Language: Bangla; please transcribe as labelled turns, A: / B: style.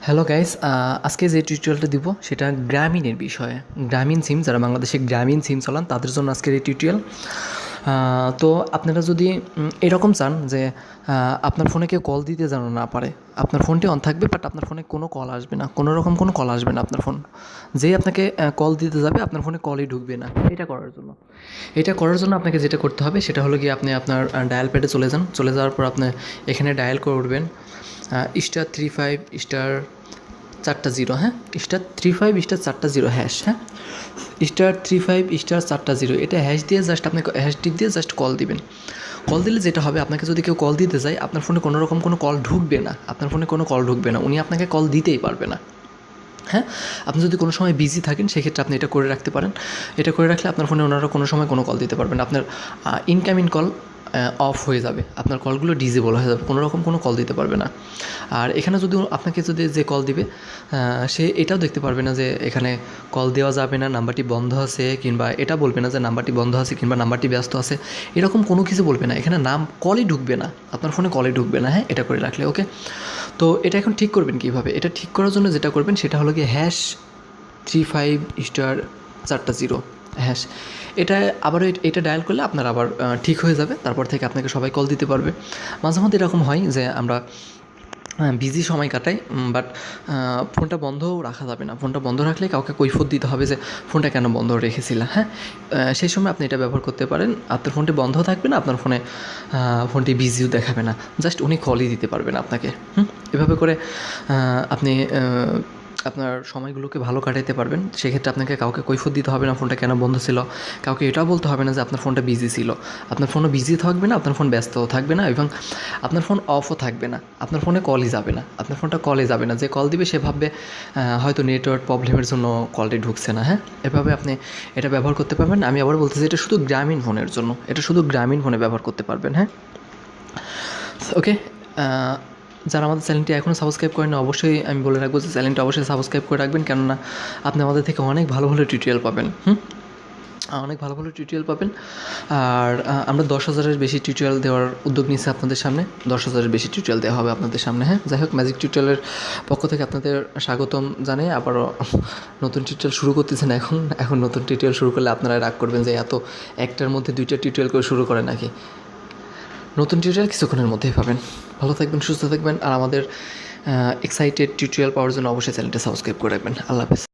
A: হ্যালো গাইস, আজকে যে টিউটোরিয়ালটা দিব সেটা গ্রামীণের বিষয়ে। গ্রামীণ সিম, যারা বাংলাদেশে গ্রামীণ সিম চালান তাদের জন্য আজকের এই টিউটোরিয়াল। তো আপনারা যদি এরকম চান যে আপনার ফোনে কেউ কল দিতে যেন না পারে, আপনার ফোনটি অন থাকবে বাট আপনার ফোনে কোনো কল আসবে না, কোনো রকম কোনো কল আসবে না আপনার ফোন, যেই আপনাকে কল দিতে যাবে আপনার ফোনে কলই ঢুকবে না। এটা করার জন্য আপনাকে যেটা করতে হবে সেটা হলো গিয়ে আপনি আপনার ডায়াল প্যাডে চলে যাওয়ার পর আপনি এখানে ডায়াল করবেন *35* 4টা 0, হ্যাঁ, *35*4টা 0 হ্যাশ, হ্যাঁ, *35*4টা 0, এটা হ্যাশ দিয়ে জাস্ট আপনি হ্যাশ টিপ দিয়ে জাস্ট কল দিবেন। কল দিলে যেটা হবে, আপনাকে যদি কেউ কল দিতে যায় আপনার ফোনে কোনো রকম কোনো কল ঢুকবে না, উনি আপনাকে কল দিতেই পারবে না। হ্যাঁ, আপনি যদি কোনো সময় বিজি থাকেন সেক্ষেত্রে আপনি এটা করে রাখতে পারেন। এটা করে রাখলে আপনার ফোনে ওনারা কোনো সময় কোনো কল দিতে পারবে না। আপনার ইনকামিং কল অফ হয়ে যাবে, আপনার কলগুলো ডিজেবল হয়ে যাবে, কোনো রকম কোনো কল দিতে পারবে না। আর এখানে যদি আপনাকে যে কল দিবে সে এটাও দেখতে পারবে না যে এখানে কল দেওয়া যাবে না, নাম্বারটি বন্ধ আছে, কিংবা এটা বলবে না যে নাম্বারটি বন্ধ আছে কিংবা নাম্বারটি ব্যস্ত আছে, এরকম কোনো কিছু বলবে না। এখানে কলই ঢুকবে না, আপনার ফোনে কলই ঢুকবে না। হ্যাঁ, এটা করে রাখলে ওকে। তো এটা এখন ঠিক করবেন কীভাবে? এটা ঠিক করার জন্য যেটা করবেন সেটা হলো গিয়ে #35*4টা 0 হ্যাশ, এটা আবারও এটা ডায়াল করলে আপনার আবার ঠিক হয়ে যাবে। তারপর থেকে আপনাকে সবাই কল দিতে পারবে। মাঝে মধ্যে এরকম হয় যে আমরা বিজি সময় কাটাই, বাট ফোনটা বন্ধও রাখা যাবে না। ফোনটা বন্ধ রাখলে কাউকে কৈফিয়ত দিতে হবে যে ফোনটা কেন বন্ধ রেখেছিলা। হ্যাঁ, সেই সময় আপনি এটা ব্যবহার করতে পারেন। আপনার ফোনটি বন্ধ থাকবে না, আপনার ফোনটি বিজিও দেখাবে না, জাস্ট উনি কলই দিতে পারবেন আপনাকে। এভাবে করে আপনি আপনার সময়গুলোকে ভালো কাটাতে পারবেন। সেক্ষেত্রে আপনাকে কাউকে কৈফিয়ত দিতে হবে না ফোনটা কেন বন্ধ ছিল, কাউকে এটাও বলতে হবে না যে আপনার ফোনটা বিজি ছিল। আপনার ফোনও বিজি থাকবে না, আপনার ফোন ব্যস্তও থাকবে না, এবং আপনার ফোন অফও থাকবে না। আপনার ফোনে কলই যাবে না, আপনার ফোনটা কলে যাবে না। যে কল দিবে সে ভাববে হয়তো নেটওয়ার্ক প্রবলেমের জন্য কলটি ঢুকছে না। হ্যাঁ, এভাবে আপনি এটা ব্যবহার করতে পারবেন। আমি আবার বলতেছি, এটা শুধু গ্রামীণ ফোনের জন্য, এটা শুধু গ্রামীণ ফোনে ব্যবহার করতে পারবেন। হ্যাঁ, ওকে। যারা আমাদের চ্যানেলটি এখনও সাবস্ক্রাইব করেন না, অবশ্যই আমি বলে রাখবো যে চ্যানেলটি অবশ্যই সাবস্ক্রাইব করে রাখবেন, কেননা আপনি আমাদের থেকে অনেক ভালো ভালো টিউটোরিয়াল পাবেন। অনেক ভালো ভালো টিউটোরিয়াল পাবেন। আর আমরা 10,000-এর বেশি টিউটোরিয়াল দেওয়ার উদ্যোগ নিয়েছি আপনাদের সামনে। 10,000-এর বেশি টিউটোরিয়াল দেওয়া হবে আপনাদের সামনে। হ্যাঁ, যাই হোক, ম্যাজিক টিউটোরিয়ালের পক্ষ থেকে আপনাদের স্বাগতম জানিয়ে আবারও নতুন টিউটোরিয়াল শুরু করতেছেন। এখন নতুন টিউটোরিয়াল শুরু করলে আপনারা রাগ করবেন যে এত একটার মধ্যে 2টা টিউটোরিয়াল করে শুরু করে নাকি। নতুন টিউটোরিয়াল কিছুক্ষণের মধ্যেই পাবেন। ভালো থাকবেন, সুস্থ থাকবেন, আর আমাদের এক্সাইটেড টিউটোরিয়াল পাওয়ার জন্য অবশ্যই চ্যানেলটা সাবস্ক্রাইব করে রাখবেন। আল্লাহ হাফেজ।